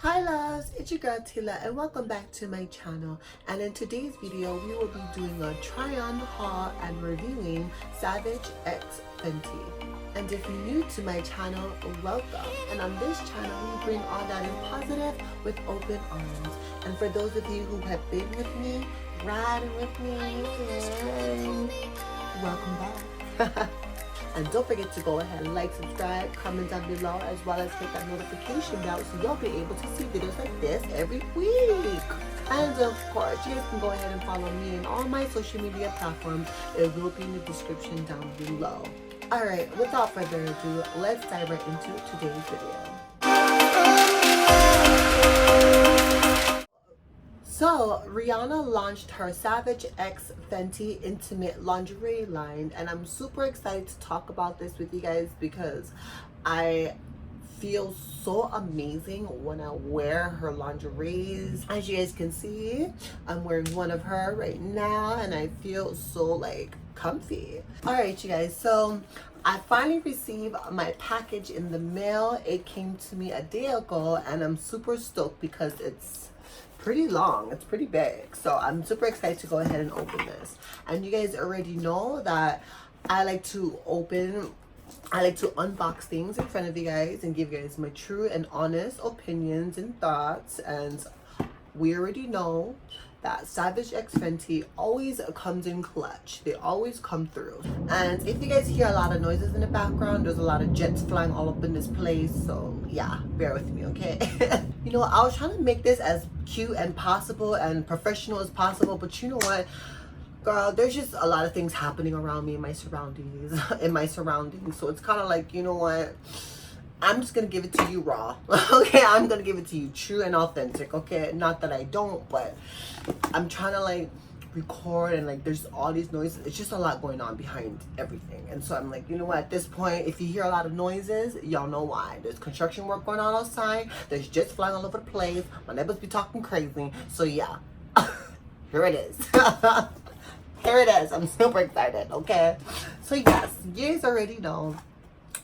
Hi loves, it's your girl Tila and welcome back to my channel. And in today's video we will be doing a try on haul and reviewing Savage X Fenty. And if you're new to my channel, welcome. And on this channel we bring all that in positive with open arms. And for those of you who have been with me, riding with me, welcome back. And don't forget to go ahead and like, subscribe, comment down below, as well as hit that notification bell so you'll be able to see videos like this every week. And of course, you guys can go ahead and follow me on all my social media platforms. It will be in the description down below. Alright, without further ado, let's dive right into today's video. So, Rihanna launched her Savage X Fenty Intimate Lingerie line, and I'm super excited to talk about this with you guys because I feel so amazing when I wear her lingeries. As you guys can see, I'm wearing one of her right now, and I feel so like comfy. Alright you guys, so I finally received my package in the mail. It came to me a day ago, and I'm super stoked because it's pretty long, it's pretty big, so I'm super excited to go ahead and open this. And you guys already know that I like to unbox things in front of you guys and give you guys my true and honest opinions and thoughts. And we already know that Savage X Fenty always comes in clutch. They always come through. And if you guys hear a lot of noises in the background, there's a lot of jets flying all up in this place, so yeah, bear with me, okay? You know, I was trying to make this as cute and possible and professional as possible, but you know what, girl, there's just a lot of things happening around me in my surroundings, so it's kind of like, you know what, I'm just gonna give it to you raw. Okay, I'm gonna give it to you true and authentic. Okay, not that I don't, but I'm trying to like record, and like there's all these noises. It's just a lot going on behind everything, and so I'm like, you know what, at this point, if you hear a lot of noises, y'all know why. There's construction work going on outside, there's jets flying all over the place, my neighbors be talking crazy, so yeah. Here it is. Here it is. I'm super excited. Okay, so yes, you guys already know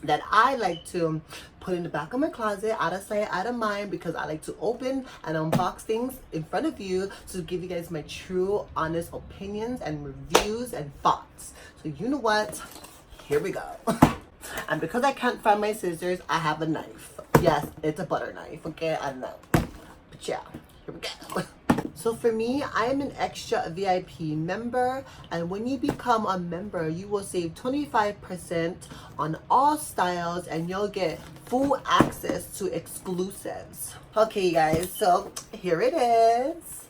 that I like to put in the back of my closet, out of sight, out of mind, because I like to open and unbox things in front of you to give you guys my true, honest opinions and reviews and thoughts. So you know what? Here we go. And because I can't find my scissors, I have a knife. Yes, it's a butter knife, okay? I know. But yeah, here we go. So for me, I am an extra VIP member, and when you become a member, you will save 25% on all styles, and you'll get full access to exclusives. Okay, guys, so here it is.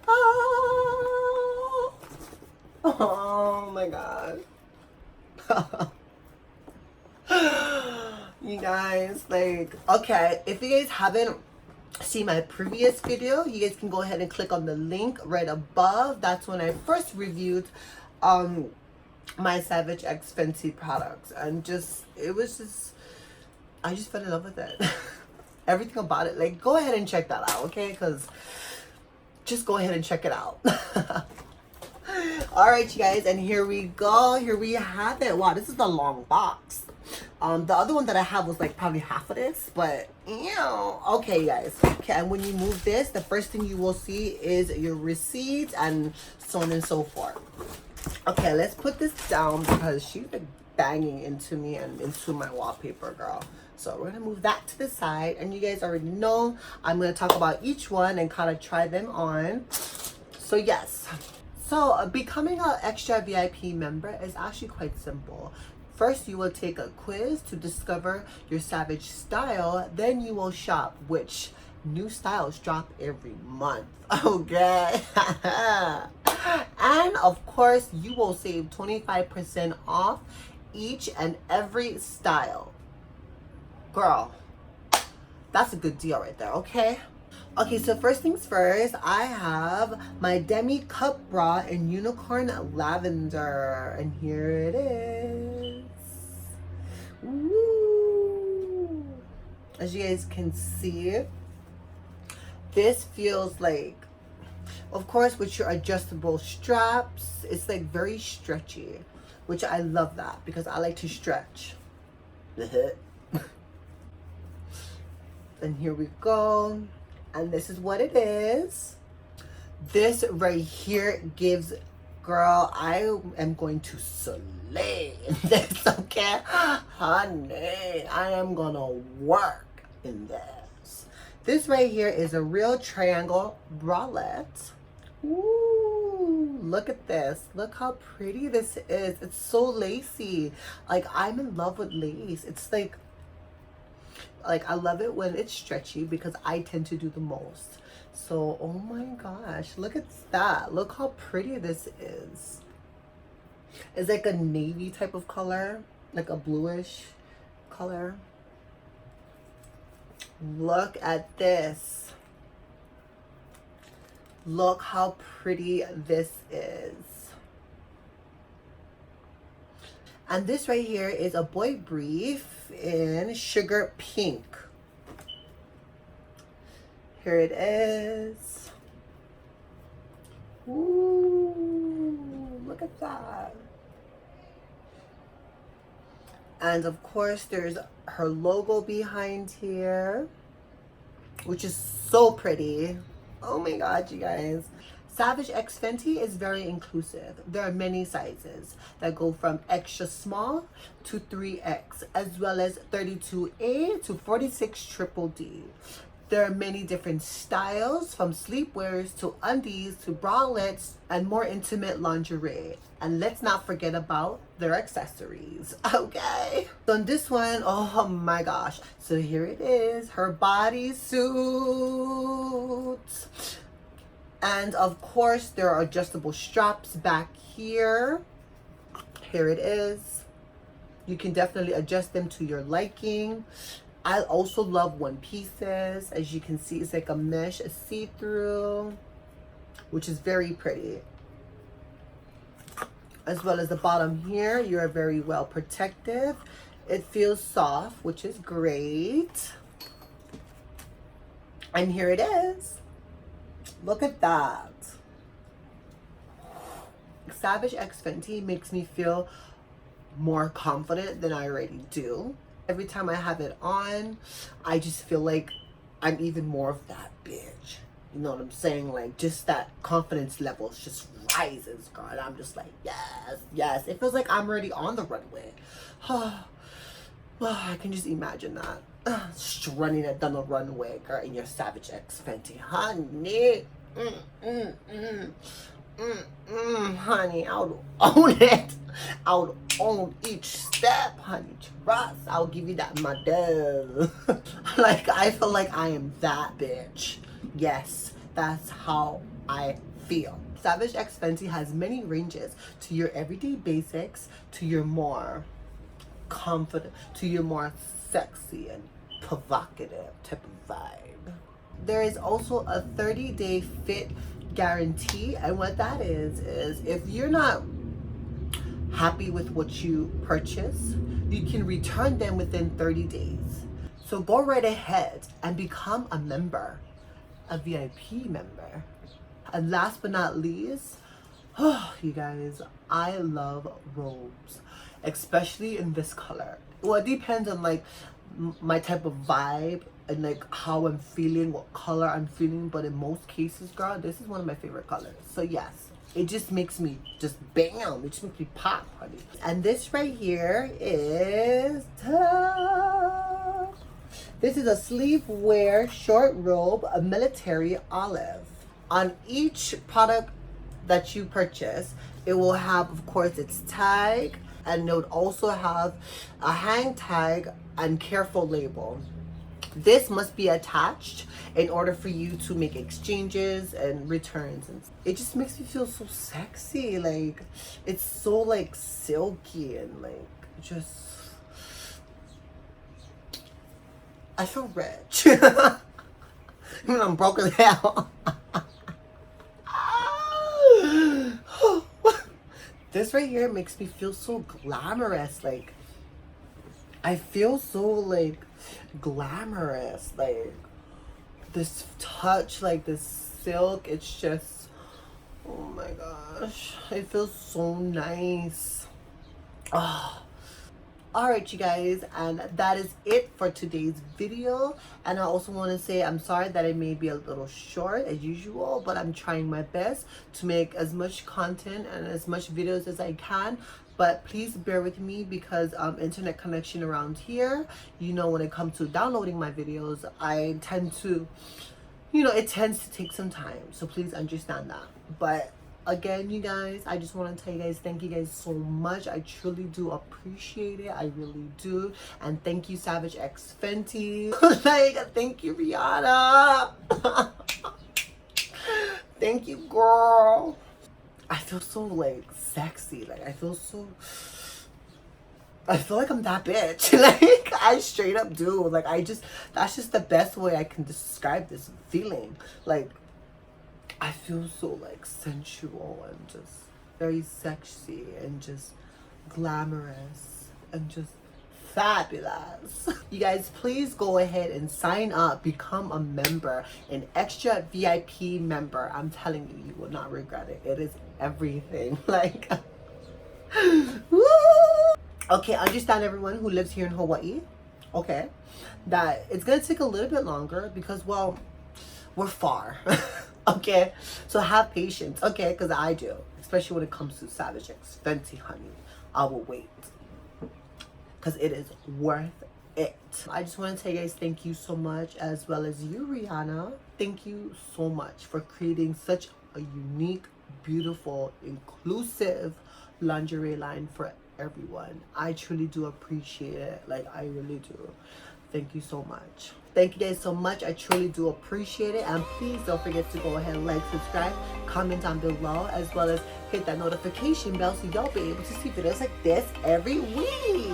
Oh, oh my god. You guys, like, okay, if you guys haven't see my previous video, you guys can go ahead and click on the link right above. That's when I first reviewed my Savage X Fenty products, and I just fell in love with it. Everything about it, like, go ahead and check that out, okay? Because just go ahead and check it out. All right, you guys, and here we go. Here we have it. Wow, this is a long box. The other one that I have was like probably half of this, but okay, guys. Okay, and when you move this, the first thing you will see is your receipts and so on and so forth. Okay, let's put this down because she's been banging into me and into my wallpaper, girl. So we're gonna move that to the side, and you guys already know I'm gonna talk about each one and kind of try them on. So yes, so becoming an extra VIP member is actually quite simple. First, you will take a quiz to discover your Savage style. Then you will shop, which new styles drop every month. Okay. And of course, you will save 25% off each and every style. Girl, that's a good deal right there, okay? Okay, so first things first, I have my Demi Cup Bra in Unicorn Lavender. And here it is. Woo. As you guys can see, this feels like, of course, with your adjustable straps, it's like very stretchy, which I love that because I like to stretch. And here we go. And this is what it is. This right here gives, girl, I am going to slay in this, okay? Honey, I am gonna work in this. This right here is a real triangle bralette. Ooh, look at this. Look how pretty this is. It's so lacy. Like, I'm in love with lace. It's like I love it when it's stretchy because I tend to do the most. So, oh my gosh, look at that. Look how pretty this is. It's like a navy type of color, like a bluish color. Look at this. Look how pretty this is. And this right here is a boy brief in sugar pink. Here it is. Ooh, look at that. And of course, there's her logo behind here, which is so pretty. Oh my god, you guys. Savage X Fenty is very inclusive. There are many sizes that go from extra small to 3X, as well as 32A to 46 triple D. There are many different styles, from sleepwears to undies to bralettes and more intimate lingerie. And let's not forget about their accessories, okay? So on this one, oh my gosh. So here it is, her bodysuit. And of course, there are adjustable straps back here. Here it is. You can definitely adjust them to your liking. I also love one pieces. As you can see, it's like a mesh, a see-through, which is very pretty. As well as the bottom here, you're very well protective. It feels soft, which is great. And here it is. Look at that. Savage X Fenty makes me feel more confident than I already do. Every time I have it on, I just feel like I'm even more of that bitch. You know what I'm saying? Like, just that confidence level just rises, girl. And I'm just like, yes, yes. It feels like I'm already on the runway. I can just imagine that. Just running it down the runway, girl, in your Savage X Fenty. Honey. Honey, I would own it. I would own each step, honey. Trust. I'll give you that, my dove. Like, I feel like I am that bitch. Yes, that's how I feel. Savage X Fenty has many ranges, to your everyday basics, to your more confident, to your more sexy and provocative type of vibe. There is also a 30-day fit guarantee, and what that is if you're not happy with what you purchase, you can return them within 30 days. So go right ahead and become a member, a VIP member. And last but not least, oh, you guys, I love robes, especially in this color. Well, it depends on like my type of vibe and like how I'm feeling, what color I'm feeling, but in most cases, girl, this is one of my favorite colors. So yes, it just makes me just bam, it just makes me pop, honey. And this right here is this is a sleeve-wear short robe, a military olive. On each product that you purchase, it will have, of course, its tag, and it would also have a hang tag and careful label. This must be attached in order for you to make exchanges and returns. And it just makes me feel so sexy. Like, it's so like silky and like just, I feel rich. Even I'm broke as hell. This right here makes me feel so glamorous. Like, I feel so like glamorous. Like, this touch, like this silk, it's just, oh my gosh, it feels so nice. Oh, Alright, you guys, and that is it for today's video. And I also want to say I'm sorry that it may be a little short as usual, but I'm trying my best to make as much content and as much videos as I can. But please bear with me because internet connection around here, you know, when it comes to downloading my videos, I tend to, you know, it tends to take some time. So please understand that. But again, you guys, I just want to tell you guys, thank you guys so much. I truly do appreciate it. I really do. And thank you, Savage X Fenty. Like, thank you, Rihanna. Thank you, girl. I feel so, like, sexy. Like, I feel like I'm that bitch. Like, I straight up do. Like, that's just the best way I can describe this feeling. Like, I feel so like sensual and just very sexy and just glamorous and just fabulous. You guys, please go ahead and sign up, become a member, an extra VIP member. I'm telling you, you will not regret it. It is everything. Like, woo! Okay, understand everyone who lives here in Hawaii, okay, that it's gonna take a little bit longer because, well, we're far. Okay, so have patience, okay, because I do, especially when it comes to Savage X Fenty, honey. I will wait because it is worth it. I just want to tell you guys thank you so much, as well as you, Rihanna. Thank you so much for creating such a unique, beautiful, inclusive lingerie line for everyone. I truly do appreciate it. Like, I really do. Thank you so much. Thank you guys so much. I truly do appreciate it. And please don't forget to go ahead and like, subscribe, comment down below, as well as hit that notification bell so y'all be able to see videos like this every week.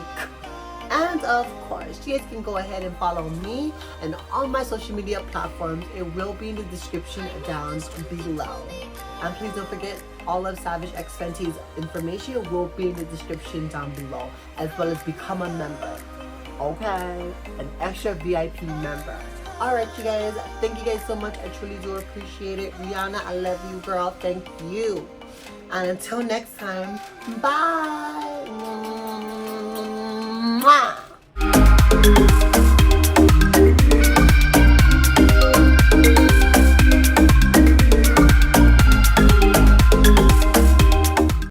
And of course, you guys can go ahead and follow me and all my social media platforms. It will be in the description down below. And please don't forget, all of Savage X Fenty's information will be in the description down below, as well as become a member. Okay, an extra VIP member. Alright, you guys, thank you guys so much. I truly do appreciate it. Rihanna, I love you, girl. Thank you. And until next time, bye. Mwah.